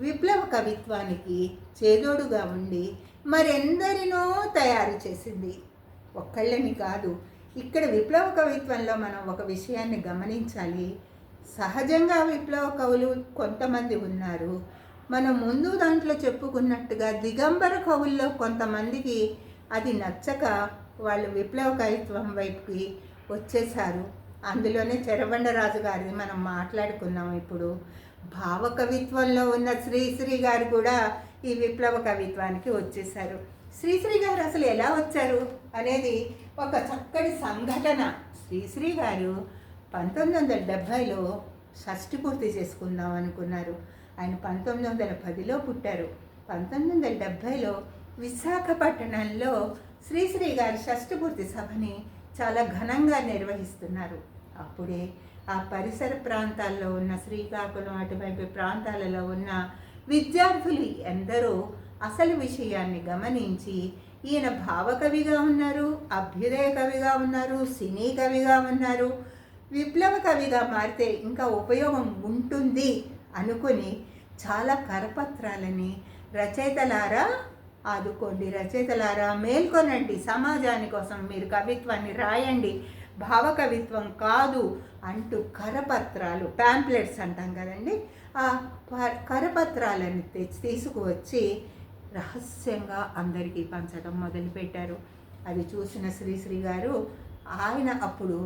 విప్లవ కవిత్వానికి చేదోడుగా ఉండి మరెందరినో తయారు చేసింది. ఒక్కళ్ళని కాదు. ఇక్కడ విప్లవ కవిత్వంలో మనం ఒక విషయాన్ని గమనించాలి. సహజంగా విప్లవ కవులు కొంతమంది ఉన్నారు. మనం ముందు దాంట్లో చెప్పుకున్నట్టుగా దిగంబర కవుల్లో కొంతమందికి అది నచ్చక వాళ్ళు విప్లవ కవిత్వం వైపుకి వచ్చేసారు. అందులోనే చెరబండరాజు గారిది మనం మాట్లాడుకున్నాం. ఇప్పుడు భావ కవిత్వంలో ఉన్న శ్రీశ్రీ గారు కూడా ఈ విప్లవ కవిత్వానికి వచ్చేసారు. శ్రీశ్రీ గారు అసలు ఎలా వచ్చారు అనేది ఒక చక్కటి సంఘటన. శ్రీశ్రీ గారు 1970లో షష్ఠి పూర్తి చేసుకుందాం అనుకున్నారు. ఆయన 1910లో పుట్టారు. 1970లో విశాఖపట్నంలో శ్రీశ్రీ గారి షష్ఠి పూర్తి సభని చాలా ఘనంగా నిర్వహిస్తున్నారు. అప్పుడే ఆ పరిసర ప్రాంతాల్లో ఉన్న శ్రీకాకుళం అటువైపు ప్రాంతాలలో ఉన్న విద్యార్థులు ఎందరో అసలు విషయాన్ని గమనించి ఈయన భావకవిగా ఉన్నారు, అభ్యుదయ కవిగా ఉన్నారు, సినీ కవిగా ఉన్నారు, విప్లవ కవిగా మారితే ఇంకా ఉపయోగం ఉంటుంది అనుకుని చాలా కరపత్రాలని రచయితలారా ఆదుకోండి, రచయితలారా మేల్కొనండి, సమాజాని కోసం మీరు కవిత్వాన్ని రాయండి, భావకవిత్వం కాదు అంటూ కరపత్రాలు, ప్యాంప్లెట్స్ అంటాం కదండి, ఆ కరపత్రాలను తీసుకువచ్చి రహస్యంగా అందరికీ పంచడం మొదలుపెట్టారు. అది చూసిన శ్రీశ్రీ గారు ఆయన అప్పుడు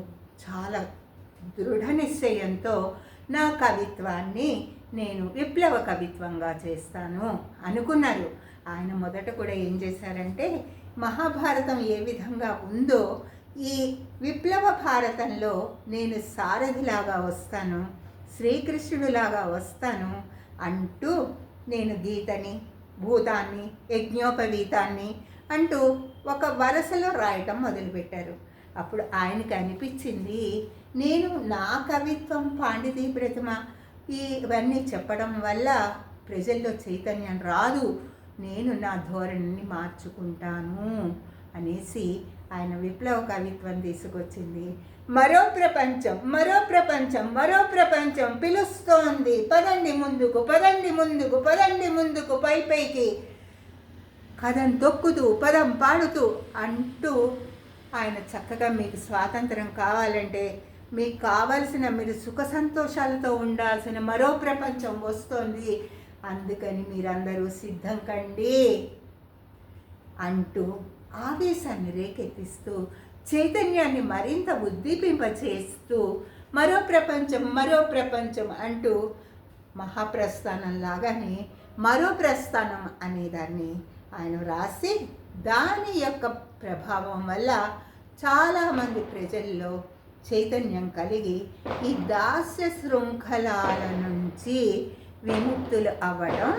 చాలా దృఢ నిశ్చయంతో నా కవిత్వాన్ని నేను విప్లవ కవిత్వంగా చేస్తాను అనుకున్నారు. ఆయన మొదట కూడా ఏం చేశారంటే, మహాభారతం ఏ విధంగా ఉందో ఈ విప్లవ భారతంలో నేను సారథిలాగా వస్తాను, శ్రీకృష్ణుడిలాగా వస్తాను అంటూ నేను గీతని, భూతాన్ని, యజ్ఞోపవీతాన్ని అంటూ ఒక వరసలో రాయటం మొదలుపెట్టారు. అప్పుడు ఆయనకు అనిపించింది, నేను నా కవిత్వం పాండితీ ప్రతిమ ఇవన్నీ చెప్పడం వల్ల ప్రజల్లో చైతన్యం రాదు, నేను నా ధోరణిని మార్చుకుంటాను అనేసి ఆయన విప్లవ కవిత్వం తీసుకొచ్చింది. మరో ప్రపంచం, మరో ప్రపంచం, మరో ప్రపంచం పిలుస్తోంది, పదండి ముందుకు, పదండి ముందుకు, పదండి ముందుకు, పై పైకి కథం తొక్కుతూ, పదం పాడుతూ అంటూ ఆయన చక్కగా మీకు స్వాతంత్రం కావాలంటే, మీకు కావలసిన మీరు సుఖ సంతోషాలతో ఉండాల్సిన మరో ప్రపంచం వస్తోంది, అందుకని మీరందరూ సిద్ధం కండి అంటూ ఆవేశాన్ని రేకెత్తిస్తూ చైతన్యాన్ని మరింత ఉద్దీపింపచేస్తూ మరో ప్రపంచం, మరో ప్రపంచం అంటూ మహాప్రస్థానం లాగానే మరో ప్రస్థానం అనేదాన్ని ఆయన రాసి, దాని యొక్క ప్రభావం వల్ల చాలామంది ప్రజల్లో చైతన్యం కలిగి ఈ దాస్య శృంఖలాల నుంచి విముక్తులు అవ్వడం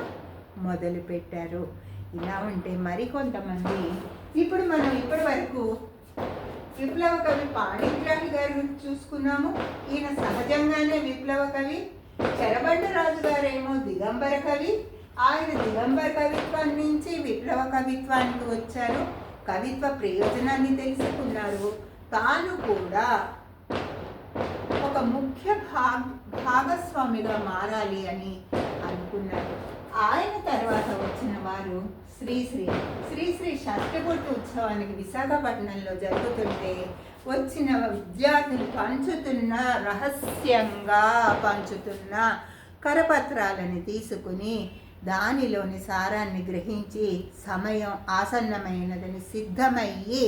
మొదలుపెట్టారు. ఇలా ఉంటే మరికొంతమంది, ఇప్పుడు మనం ఇప్పటి వరకు విప్లవ కవి పాణిగ్రాహి గారు చూసుకున్నాము. ఈయన సహజంగానే విప్లవ కవి. చెరబండరాజు గారేమో దిగంబర కవి. ఆయన దిగంబర కవిత్వం నుంచి విప్లవ కవిత్వానికి వచ్చారు, కవిత్వ ప్రయోజనాన్ని తెలుసుకున్నారు, తాను కూడా ఒక ముఖ్య భాగస్వామిగా మారాలి అని అనుకున్నారు. ఆయన తర్వాత వచ్చిన వారు శ్రీశ్రీ షష్ఠపూర్తి ఉత్సవానికి విశాఖపట్నంలో జరుగుతుంటే వచ్చిన విద్యార్థులు రహస్యంగా పంచుతున్న కరపత్రాలని తీసుకుని దానిలోని సారాన్ని గ్రహించి సమయం ఆసన్నమైనదని సిద్ధమయ్యి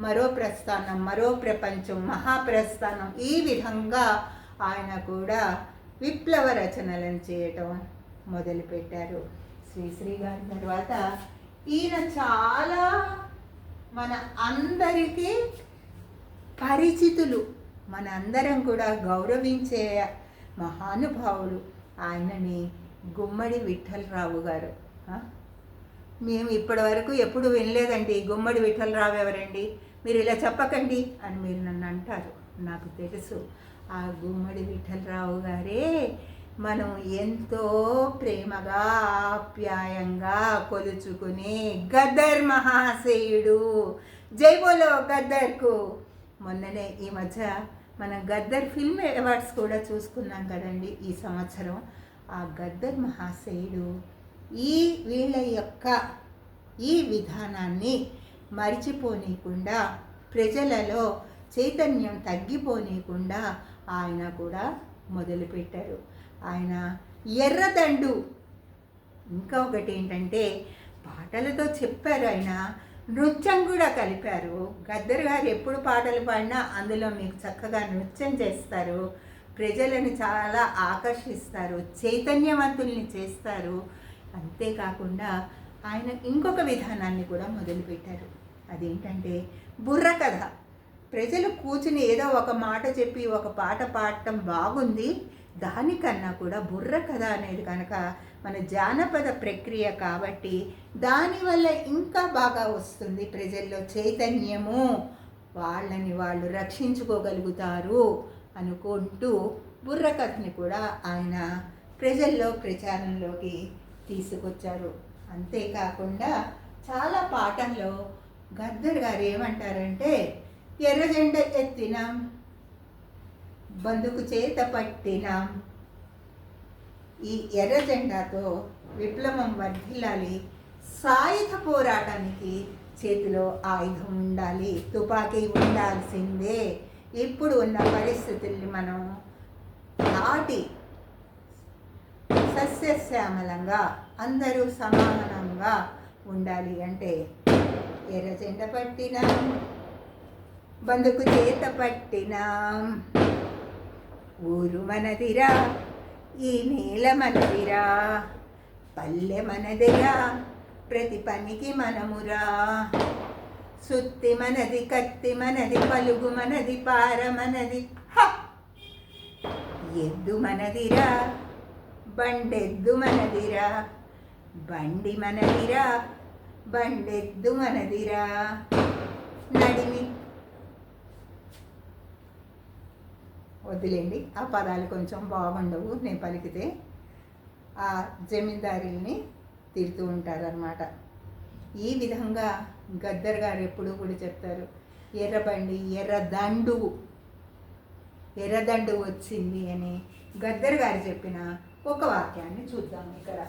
మరో ప్రస్థానం, మరో ప్రపంచం, మహాప్రస్థానం, ఈ విధంగా ఆయన కూడా విప్లవ రచనలను చేయటం మొదలుపెట్టారు. శ్రీశ్రీ గారి తర్వాత ఈయన చాలా మన అందరికీ పరిచితులు, మన అందరం కూడా గౌరవించే మహానుభావుడు. ఆయనని గుమ్మడి విఠలరావు గారు. మేము ఇప్పటి వరకు ఎప్పుడు వినలేదండి, గుమ్మడి విఠలరావు ఎవరండి, మీరు ఇలా చెప్పకండి అని మీరు నన్ను అంటారు, నాకు తెలుసు. ఆ గుమ్మడి విఠలరావు గారే మనం ఎంతో ప్రేమగా ఆప్యాయంగా కొలుచుకునే గద్దర్ మహాశయుడు. జై బోలో గద్దర్కు. మొన్ననే ఈ మధ్య మనం గద్దర్ ఫిల్మ్ అవార్డ్స్ కూడా చూసుకున్నాం కదండి ఈ సంవత్సరం. ఆ గద్దర్ మహాశయుడు వీళ్ళ యొక్క ఈ విధానాన్ని మరిచిపోనీయకుండా, ప్రజలలో చైతన్యం తగ్గిపోనీయకుండా ఆయన కూడా మొదలుపెట్టారు. ఆయన ఎర్రదండు, ఇంకా ఒకటి ఏంటంటే పాటలతో చెప్పారు, ఆయన నృత్యం కూడా కలిపారు. గద్దర్ గారు ఎప్పుడు పాటలు పాడినా అందులో మీకు చక్కగా నృత్యం చేస్తారు, ప్రజలను చాలా ఆకర్షిస్తారు, చైతన్యవంతుల్ని చేస్తారు. అంతేకాకుండా ఆయన ఇంకొక విధానాన్ని కూడా మొదలుపెట్టారు. అదేంటంటే బుర్రకథ. ప్రజలు కూర్చుని ఏదో ఒక మాట చెప్పి ఒక పాట పాడటం బాగుంది, దానికన్నా కూడా బుర్ర కథ అనేది కనుక మన జానపద ప్రక్రియ కాబట్టి దానివల్ల ఇంకా బాగా వస్తుంది ప్రజల్లో చైతన్యము, వాళ్ళని వాళ్ళు రక్షించుకోగలుగుతారు అనుకుంటూ బుర్ర కథని కూడా ఆయన ప్రజల్లో ప్రచారంలోకి తీసుకొచ్చారు. అంతేకాకుండా చాలా పాఠంలో గద్దర్ గారు ఏమంటారంటే, ఎర్ర జెండ ఎత్తినాం, బందుకు చేత పట్టినాం, ఈ ఎర్ర జెండాతో విప్లవం వర్ధిల్లాలి, సాయుధ పోరాటానికి చేతిలో ఆయుధం ఉండాలి, తుపాకీ ఉండాల్సిందే. ఇప్పుడు ఉన్న పరిస్థితుల్ని మనం దాటి సస్యశ్యామలంగా అందరూ సమానంగా ఉండాలి అంటే ఎర్ర జెండ పట్టినాం, బందుకు చేత పట్టినాం, ఊరు మనదిరా, ఈ నేల మనదిరా, పల్లె మనదిరా, ప్రతి పనికి మనమురా, సుత్తి మనది, కత్తి మనది, పలుగు మనది, పార మనది, ఎద్దు మనదిరా, బండెద్దు మనదిరా, బండి మనదిరా, బండెద్దు మనదిరా, నడిమి వదిలేండి, ఆ పదాలు కొంచెం బాగుండవు నేను పలికితే. ఆ జమీందారుల్ని తిడుతూ ఉంటారన్నమాట. ఈ విధంగా గద్దర్ గారు ఎప్పుడూ కూడా చెప్తారు, ఎర్రబండి ఎర్రదండు వచ్చింది అని గద్దర్ గారు చెప్పిన ఒక వాక్యాన్ని చూద్దాం ఇక్కడ.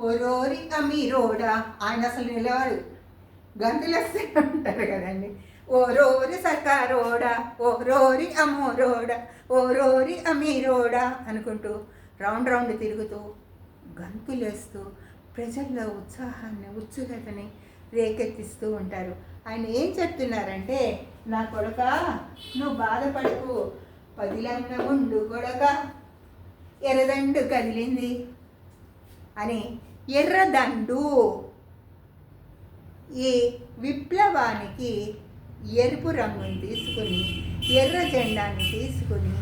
ఓరోరి అమీరోడా, ఆయన అసలు నిలవాడు, గంతులేస్తే ఉంటారు కదండి. ఓరోరి సర్కారోడా, ఓరోరి అమోరోడా, ఓరోరి అమీరోడా అనుకుంటూ రౌండ్ రౌండ్ తిరుగుతూ గంతులేస్తూ ప్రజల్లో ఉత్సాహాన్ని, ఉత్సుకతని రేకెత్తిస్తూ ఉంటారు. ఆయన ఏం చెప్తున్నారంటే, నా కొడుక నువ్వు బాధపడకు, పదిలంగ ఉండు కొడక, ఎర్రదండు కదిలింది అని. ఎర్రదండు ఈ విప్లవానికి ఎరుపు రంగుని తీసుకుని, ఎర్ర జెండాన్ని తీసుకుని,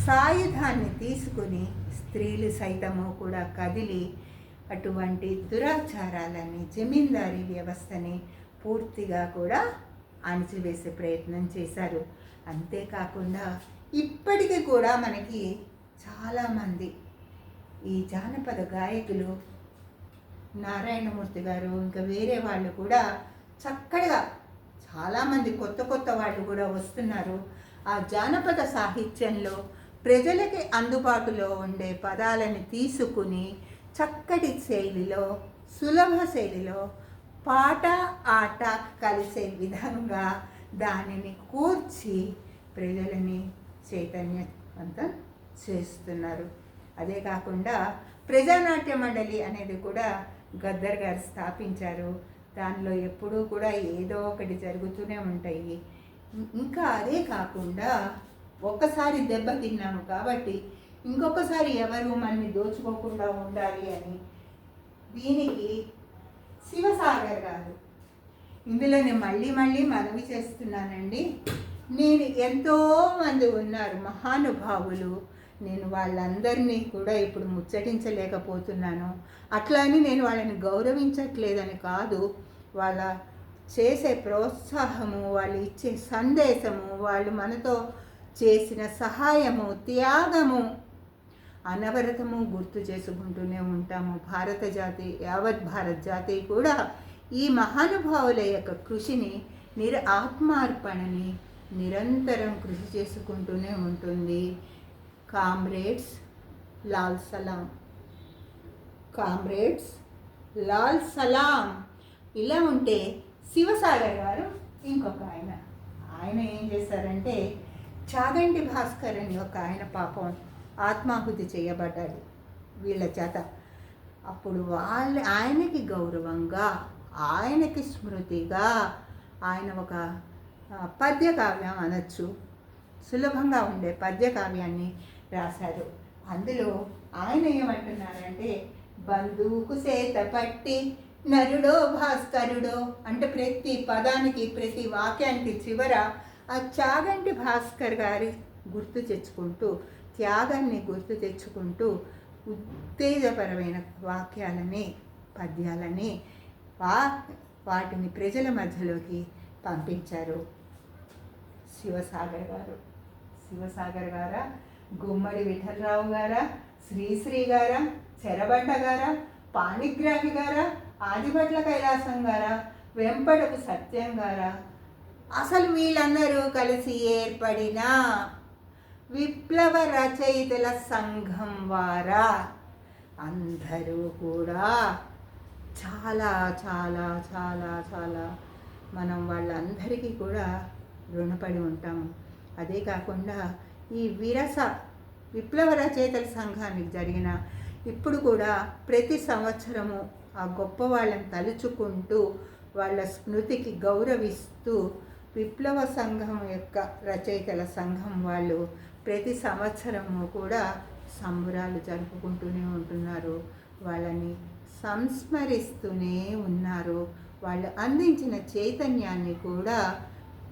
సాయుధాన్ని తీసుకుని స్త్రీలు సైతము కూడా కదిలి అటువంటి దురాచారాలని, జమీందారీ వ్యవస్థని పూర్తిగా కూడా అణిచివేసే ప్రయత్నం చేశారు. అంతేకాకుండా ఇప్పటికీ కూడా మనకి చాలామంది ఈ జానపద గాయకులు, నారాయణమూర్తి గారు, ఇంకా వేరే వాళ్ళు కూడా చక్కగా చాలామంది కొత్త వాళ్ళు కూడా వస్తున్నారు. ఆ జానపద సాహిత్యంలో ప్రజలకి అందుబాటులో ఉండే పదాలని తీసుకుని చక్కటి శైలిలో, సులభ శైలిలో పాట ఆట కలిసే విధంగా దానిని కూర్చి ప్రజలని చైతన్యవంతం చేస్తున్నారు. అదే కాకుండా ప్రజానాట్య మండలి అనేది కూడా గద్దర్ గారు స్థాపించారు. దానిలో ఎప్పుడూ కూడా ఏదో ఒకటి జరుగుతూనే ఉంటాయి. ఇంకా అదే కాకుండా ఒక్కసారి దెబ్బ తిన్నాము కాబట్టి ఇంకొకసారి ఎవరు మనని దోచుకోకుండా ఉండాలి అని దీనికి శివసాగర్ గారు, ఇందులో నేను మళ్ళీ మనవి చేస్తున్నానండి. నేను ఎంతోమంది ఉన్నారు మహానుభావులు, నేను వాళ్ళందరినీ కూడా ఇప్పుడు ముచ్చటించలేకపోతున్నాను. అట్లా అని నేను వాళ్ళని గౌరవించట్లేదని కాదు. వాళ్ళ చేసే ప్రోత్సాహము, వాళ్ళు ఇచ్చే సందేశము, వాళ్ళు మనతో చేసిన సహాయము, త్యాగము అనవరతము గుర్తు చేసుకుంటూనే ఉంటాము. భారత జాతి, యావత్ భారత్ జాతి కూడా ఈ మహానుభావుల యొక్క కృషిని, ఆత్మార్పణని నిరంతరం కృషి చేసుకుంటూనే ఉంటుంది. కామ్రేడ్స్ లాల్ సలాం, కామ్రేడ్స్ లాల్ సలాం. ఇలా ఉంటే శివసాగర్ గారు ఇంకొక ఆయన ఏం చేశారంటే, చాగంటి భాస్కర్ అని ఒక ఆయన పాపం ఆత్మాహుతి చేయబడ్డాడు వీళ్ళ చేత. అప్పుడు ఆయనకి గౌరవంగా, ఆయనకి స్మృతిగా ఆయన ఒక పద్యకావ్యం అనొచ్చు, సులభంగా ఉండే పద్యకావ్యాన్ని రాశారు. అందులో ఆయన ఏమంటున్నారంటే, బందూకు సేత పట్టి నరుడో భాస్కరుడో అంటే ప్రతి పదానికి ప్రతి వాక్యానికి చివర ఆ చాగంటి భాస్కర్ గారి గుర్తు తెచ్చుకుంటూ త్యాగాన్ని గుర్తు తెచ్చుకుంటూ ఉత్తేజపరమైన వాక్యాలని పద్యాలని వాటిని ప్రజల మధ్యలోకి పంపించారు శివసాగర్ గారా, గుమ్మడి విఠలరావు గారా, శ్రీశ్రీ గారా, చెరబండ గారా, పాణిగ్రాహి గారా, ఆదిభట్ల కైలాసం గారా, వెంపడపు సత్యం గారా, అసలు వీళ్ళందరూ కలిసి ఏర్పడిన విప్లవ రచయితల సంఘం వారా అందరూ కూడా చాలా చాలా చాలా చాలా మనం వాళ్ళందరికీ కూడా రుణపడి ఉంటాము. అదే కాకుండా ఈ విప్లవ రచయితల సంఘానికి జరిగిన ఇప్పుడు కూడా ప్రతి సంవత్సరము ఆ గొప్ప వాళ్ళని తలుచుకుంటూ వాళ్ళ స్మృతికి గౌరవిస్తూ విప్లవ సంఘం యొక్క రచయితల సంఘం వాళ్ళు ప్రతి సంవత్సరము కూడా సంబరాలు జరుపుకుంటూనే ఉంటున్నారు. వాళ్ళని సంస్మరిస్తూనే ఉన్నారు. వాళ్ళు అందించిన చైతన్యాన్ని కూడా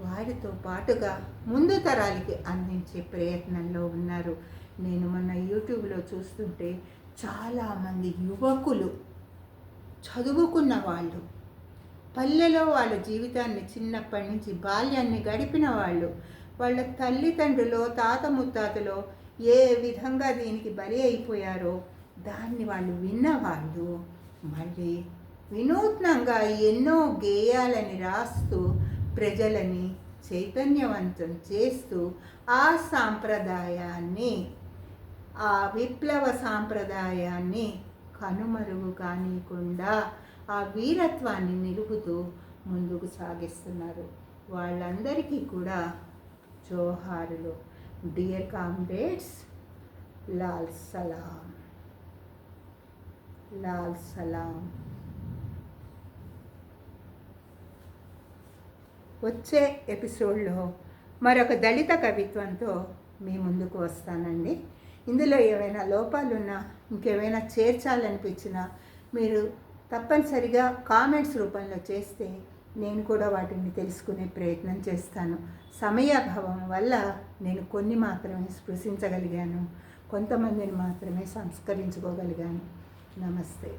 వారితో పాటుగా ముందు తరాలకి అందించే ప్రయత్నంలో ఉన్నారు. నేను మొన్న యూట్యూబ్లో చూస్తుంటే చాలామంది యువకులు చదువుకున్న వాళ్ళు, పల్లెలో వాళ్ళ జీవితాన్ని చిన్నప్పటి నుంచి బాల్యాన్ని గడిపిన వాళ్ళు, వాళ్ళ తల్లిదండ్రులు తాత ముత్తాతలో ఏ విధంగా దీనికి బలి అయిపోయారో దాన్ని వాళ్ళు విన్నవాళ్ళు మళ్ళీ వినూత్నంగా ఎన్నో గేయాలని రాస్తూ ప్రజలని చైతన్యవంతం చేస్తూ ఆ సాంప్రదాయాన్ని, ఆ విప్లవ సాంప్రదాయాన్ని కనుమరుగు కానికుండా ఆ వీరత్వాన్ని నిలుపుతూ ముందుకు సాగిస్తున్నారు. వాళ్ళందరికీ కూడా జోహారులు. డియర్ కామ్రేడ్స్, లాల్ సలాం, లాల్ సలాం. వచ్చే ఎపిసోడ్లో మరొక దళిత కవిత్వంతో మీ ముందుకు వస్తానండి. ఇందులో ఏవైనా లోపాలున్నా ఇంకేమైనా చేర్చాలనిపించినా మీరు తప్పనిసరిగా కామెంట్స్ రూపంలో చేస్తే నేను కూడా వాటిని తెలుసుకునే ప్రయత్నం చేస్తాను. సమయాభావం వల్ల నేను కొన్ని మాత్రమే స్పృశించగలిగాను, కొంతమందిని మాత్రమే సంస్కరించుకోగలిగాను. నమస్తే.